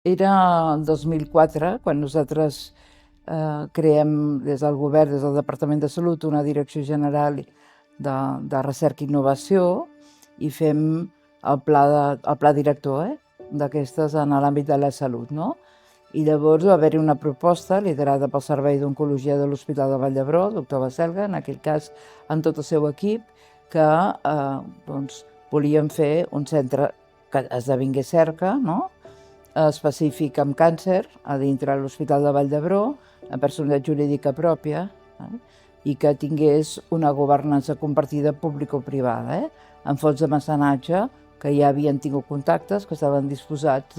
Era el 2004 quan nosaltres creem des del govern, des del Departament de Salut, una direcció general de recerca i innovació i fem el pla director d'aquestes en l'àmbit de la salut. No? I llavors va haver-hi una proposta liderada pel Servei d'Oncologia de l'Hospital de Vall d'Hebron, el doctor Baselga, en aquell cas amb tot el seu equip, que volíem fer un centre que esdevingués cerca, no? Específic amb càncer a dintre de l'Hospital de Vall d'Hebron, amb personalitat jurídica pròpia, i que tingués una governança compartida público-privada, amb fons de mecenatge que ja havien tingut contactes, que estaven disposats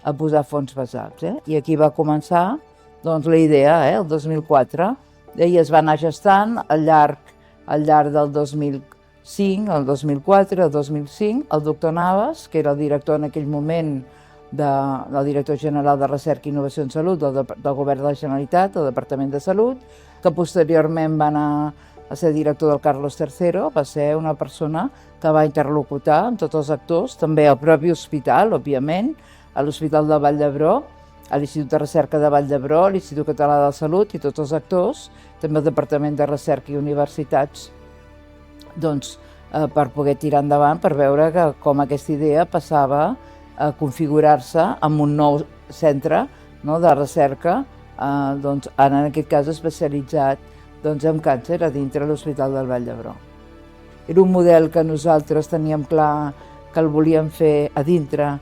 a posar fons basats. I aquí va començar la idea, el 2004, i es va anar gestant al llarg del 2005, el 2004, el 2005, el doctor Navas, que era el director en aquell moment del director general de Recerca i Innovació en Salut del Govern de la Generalitat, del Departament de Salut, que posteriorment va anar a ser director del Carlos III, va ser una persona que va interlocutar amb tots els actors, també al propi hospital, òbviament, a l'Hospital de Vall d'Hebron, a l'Institut de Recerca de Vall d'Hebron, a l'Institut Català de la Salut i tots els actors, també al Departament de Recerca i Universitats, per poder tirar endavant, per veure com aquesta idea passava a configurar-se amb un nou centre de recerca, en aquest cas especialitzat en càncer a dintre de l'Hospital del Vall d'Hebron. Era un model que nosaltres teníem clar que el volíem fer a dintre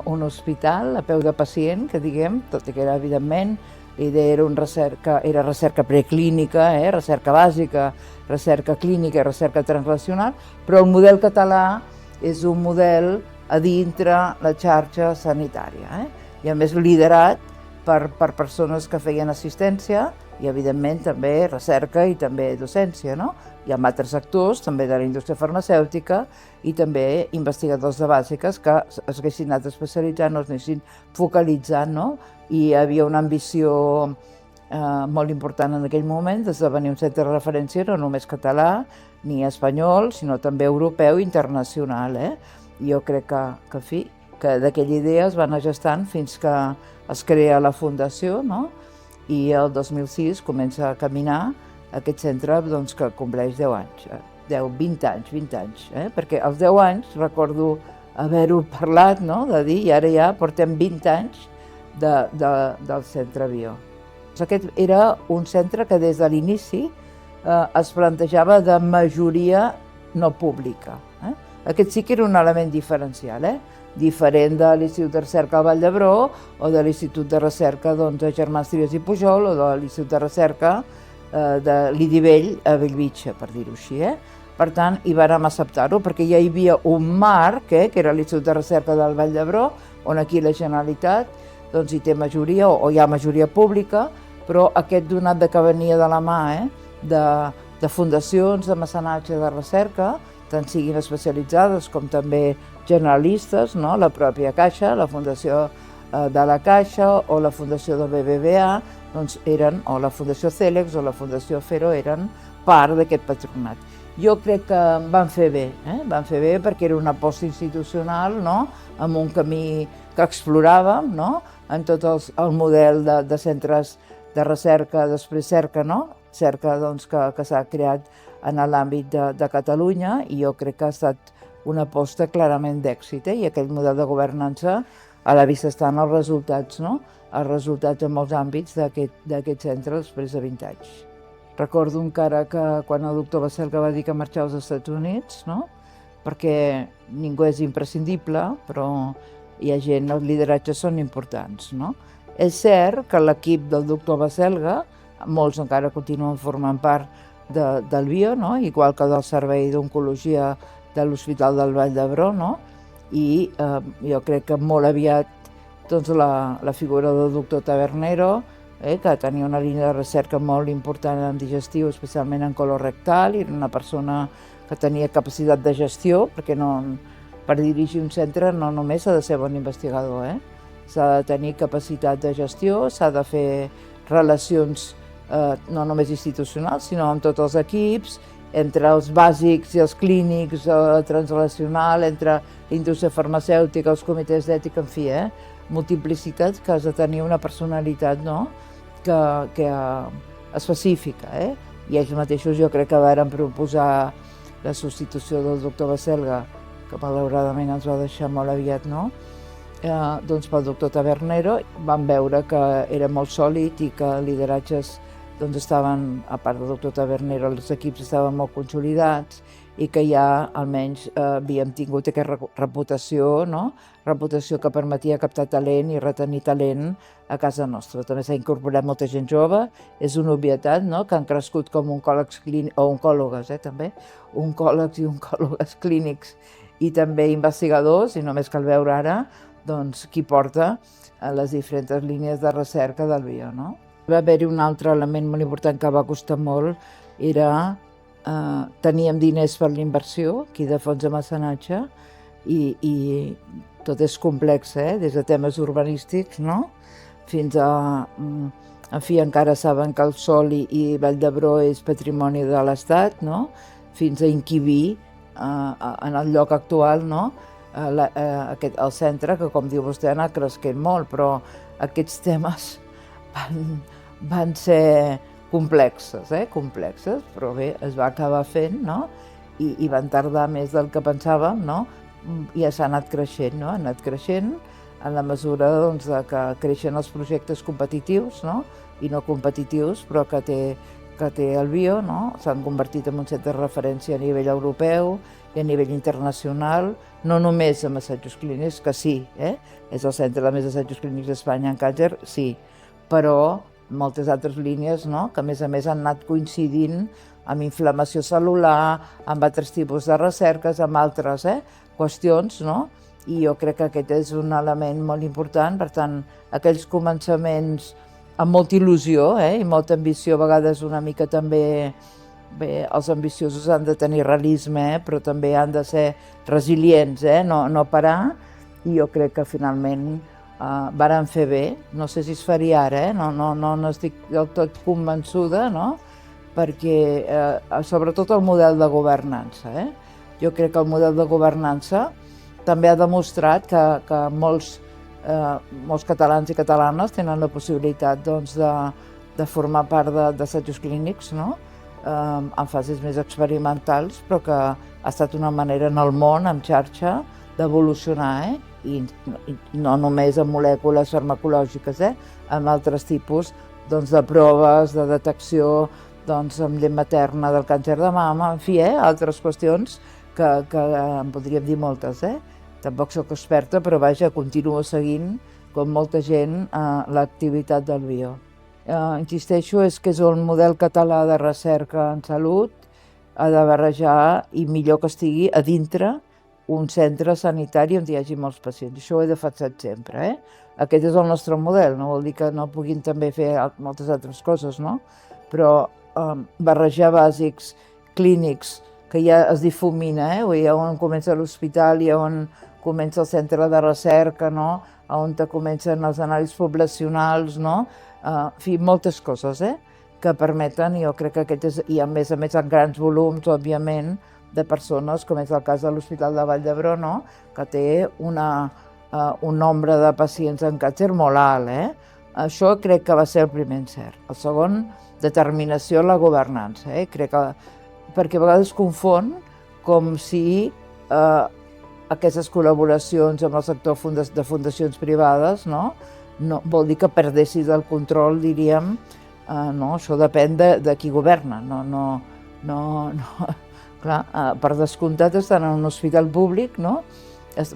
un hospital, a peu de pacient, que diguem, tot i que era evidentment, l'idea era recerca preclínica, recerca bàsica, recerca clínica i recerca translacional, però el model català és un model a dintre la xarxa sanitària, i a més liderat per persones que feien assistència i evidentment també recerca i també docència, no? I amb altres actors també de la indústria farmacèutica i també investigadors de bàsiques que s'haguessin anat especialitzant o s'haguessin focalitzant, no? I hi havia una ambició molt important en aquell moment d'esdevenir un centre de referència no només català ni espanyol, sinó també europeu i internacional. Jo crec que d'aquella idea es va anar gestant fins que es crea la fundació, no? I el 2006 comença a caminar aquest centre que compleix 10 anys, 20 anys, perquè als 10 anys recordo haver-ho parlat, de dir, i ara ja portem 20 anys del centre Bio. Aquest era un centre que des de l'inici es plantejava de majoria no pública. Aquest sí que era un element diferencial, diferent de l'Institut de Recerca al Vall d'Hebron o de l'Institut de Recerca de Germans Trias i Pujol o de l'Institut de Recerca de l'Idivell a Bellvitge, per dir-ho així. Per tant, hi vàrem acceptar-ho perquè ja hi havia un marc, que era l'Institut de Recerca del Vall d'Hebron, on aquí la Generalitat hi té majoria o hi ha majoria pública, però aquest donat que venia de la mà de fundacions de mecenatge de recerca, tant siguin especialitzades com també generalistes, la pròpia Caixa, la Fundació de la Caixa o la Fundació del BBVA, o la Fundació Cèlex o la Fundació Fero eren part d'aquest patronat. Jo crec que van fer bé perquè era una aposta institucional amb un camí que exploràvem en tot el model de centres de recerca, després cerca, cerca que s'ha creat en l'àmbit de Catalunya i jo crec que ha estat una aposta clarament d'èxit i aquell model de governança a la vista estan els resultats, els resultats en molts àmbits d'aquest centre després de 20 anys. Recordo encara que quan el doctor Baselga va dir que marxava als Estats Units, perquè ningú és imprescindible, però hi ha gent, els lideratges són importants. És cert que l'equip del doctor Baselga, molts encara continuen formant part del Bio, igual que del Servei d'Oncologia de l'Hospital del Vall d'Hebron, i jo crec que molt aviat la figura del doctor Tabernero, que tenia una línia de recerca molt important en digestiu, especialment en colorectal, i era una persona que tenia capacitat de gestió, perquè per dirigir un centre no només s'ha de ser bon investigador, s'ha de tenir capacitat de gestió, s'ha de fer relacions no només institucionals, sinó amb tots els equips, entre els bàsics i els clínics, translacional, entre la indústria farmacèutica, els comitès d'ètica, en fi, multiplicitats que has de tenir una personalitat, no?, que específica, I ells mateixos jo crec que varen proposar la substitució del doctor Baselga, que malauradament ens va deixar molt aviat, no?, doncs pel doctor Tabernero. Van veure que era molt sòlid i que lideratges doncs estaven, a part del doctor Tabernero, els equips estaven molt consolidats i que ja almenys havíem tingut aquesta reputació, no?, reputació que permetia captar talent i retenir talent a casa nostra. També s'ha incorporat molta gent jove, és una obvietat, no?, que han crescut com oncòlegs clínics, o oncòlogues, també, oncòlegs i oncòlogues clínics i també investigadors, i només cal veure ara doncs, qui porta les diferents línies de recerca del bio, no? Va haver-hi un altre element molt important que va costar molt, era teníem diners per l'inversió, aquí de fons de mecenatge, i tot és complex, des de temes urbanístics, no?, fins a... En fi, encara saben que el Sol i Vall d'Hebron és patrimoni de l'Estat, no?, fins a inquibir en el lloc actual, no?, el centre, que com diu vostè ha anat creixent molt, però aquests temes van ser complexes, però bé, es va acabar fent, no?, i van tardar més del que pensàvem, no?, i ja s'ha anat creixent, no?, ha anat creixent en la mesura doncs, que creixen els projectes competitius, no?, i no competitius, però que té el bio, no?, s'han convertit en un centre de referència a nivell europeu i a nivell internacional, no només en assajos clínics, que sí, és el centre de més assajos clínics d'Espanya en càncer, sí, però moltes altres línies, no?, que a més han anat coincidint amb inflamació cel·lular, amb altres tipus de recerques, amb altres qüestions, no?, i jo crec que aquest és un element molt important. Per tant, aquells començaments amb molta il·lusió i molta ambició, a vegades una mica també, bé, els ambiciosos han de tenir realisme, però també han de ser resilients, no parar, i jo crec que finalment varen fer bé. No sé si es faria ara, no estic del tot convençuda, no?, perquè sobretot el model de governança. Jo crec que el model de governança també ha demostrat que molts catalans i catalanes tenen la possibilitat doncs, de formar part d'assajos clínics, no?, en fases més experimentals, però que ha estat una manera en el món, en xarxa, d'evolucionar, i no només en molècules farmacològiques, en altres tipus doncs, de proves, de detecció doncs, amb llet materna del càncer de mama, en fi, altres qüestions que en podríem dir moltes. Tampoc soc experta, però vaja, continuo seguint, com molta gent, l'activitat del bio. Insisteixo, és que és un model català de recerca en salut, ha de barrejar, i millor que estigui a dintre un centre sanitari on hi hagi molts pacients. Això ho he defensat sempre. Aquest és el nostre model, no vol dir que no puguin també fer moltes altres coses, no? Però barrejar bàsics clínics que ja es difumina, hi ha on comença l'hospital, hi ha on comença el centre de recerca, no?, on comencen els anàlisis poblacionals, no?, en fi, moltes coses que permeten, i jo crec que aquest és, i a més en grans volums, òbviament, de persones, com és el cas de l'Hospital de Vall d'Hebron, no?, que té un nombre de pacients en càncer molt alt. Això crec que va ser el primer encert. El segon, determinació en la governança. Crec que, perquè a vegades confon com si aquestes col·laboracions amb el sector de fundacions privades, no, vol dir que perdessis el control, diríem, no, això depèn de qui governa, clar, per descomptat estan en un hospital públic, no,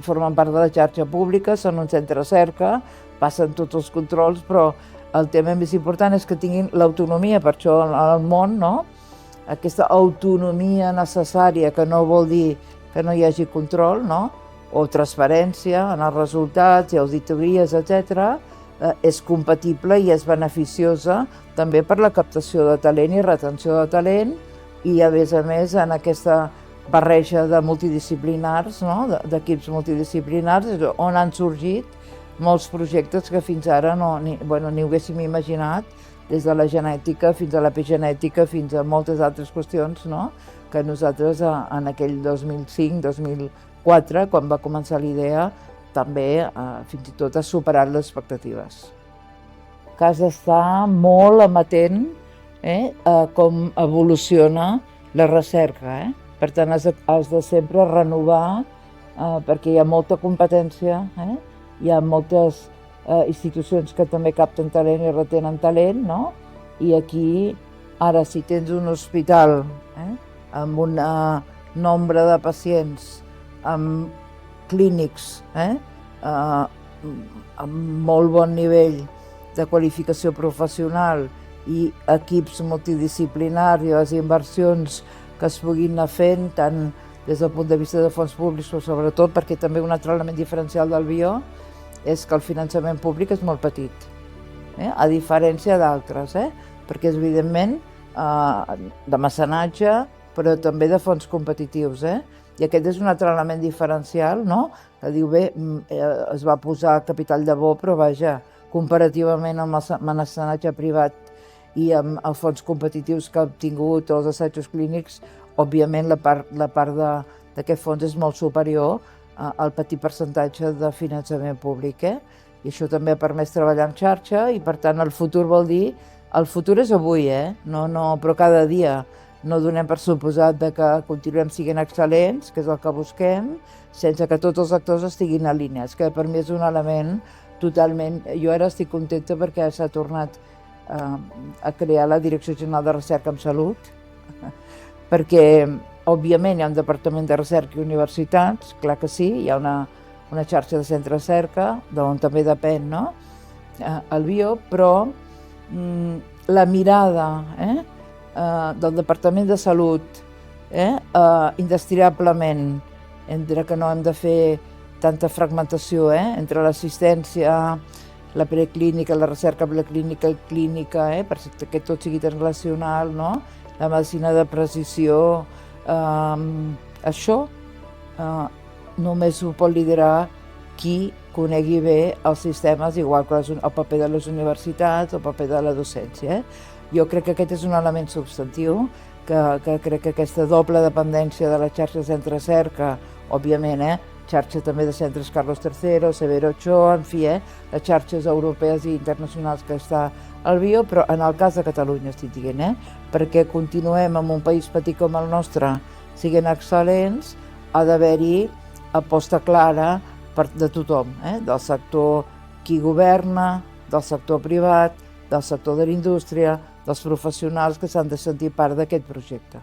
formen part de la xarxa pública, són un centre de recerca, passen tots els controls, però el tema més important és que tinguin l'autonomia, per això al món, no, aquesta autonomia necessària, que no vol dir que no hi hagi control, no?, o transparència en els resultats i auditories, etc., és compatible i és beneficiosa també per la captació de talent i retenció de talent, i a més, en aquesta barreja de multidisciplinars, no?, d'equips multidisciplinars, on han sorgit molts projectes que fins ara ni ho haguéssim imaginat, des de la genètica fins a l'epigenètica, fins a moltes altres qüestions, no?, que nosaltres en aquell 2005-2004, quan va començar la idea, també fins i tot ha superat les expectatives. Que has d'estar molt amatent a com evoluciona la recerca. Per tant, has de sempre renovar perquè hi ha molta competència, hi ha moltes institucions que també capten talent i retenen talent, no? I aquí, ara, si tens un hospital amb un nombre de pacients, amb clínics, amb molt bon nivell de qualificació professional i equips multidisciplinaris, inversions que es puguin anar fent, tant des del punt de vista de fons públics, però sobretot perquè també un altre element diferencial del BIO és que el finançament públic és molt petit, a diferència d'altres, perquè és evidentment de mecenatge, però també de fons competitius. I aquest és un altre element diferencial, no? Que diu, bé, es va posar capital de bo, però vaja, comparativament amb el mecenatge privat i amb els fons competitius que ha obtingut els assajos clínics, òbviament la part d'aquest fons és molt superior al petit percentatge de finançament públic. I això també ha permès treballar en xarxa i, per tant, el futur vol dir... El futur és avui, però cada dia no donem per suposat que continuem sent excel·lents, que és el que busquem, sense que tots els actors estiguin alineats, que per mi és un element totalment... Jo ara estic contenta perquè s'ha tornat a crear la Direcció General de Recerca en Salut, perquè, òbviament, hi ha un departament de recerca i universitats, clar que sí, hi ha una xarxa de centres de recerca, d'on també depèn, no?, el BIO, però la mirada del Departament de Salut indestriablement entre que no hem de fer tanta fragmentació entre l'assistència, la preclínica, la recerca preclínica i clínica, perquè tot sigui translacional, no? La medicina de precisió, això només ho pot liderar qui conegui bé els sistemes, igual que el paper de les universitats, el paper de la docència. Jo crec que aquest és un element substantiu, que crec que aquesta doble dependència de la xarxa de centres de recerca, òbviament, xarxa també de centres Carlos III, Severo Ochoa, en fi, les xarxes europees i internacionals que està al BIO, però en el cas de Catalunya estic dient, perquè continuem en un país petit com el nostre, siguent excel·lents, ha d'haver-hi aposta clara de tothom, del sector qui governa, del sector privat, del sector de la indústria, dels professionals que s'han de sentir part d'aquest projecte.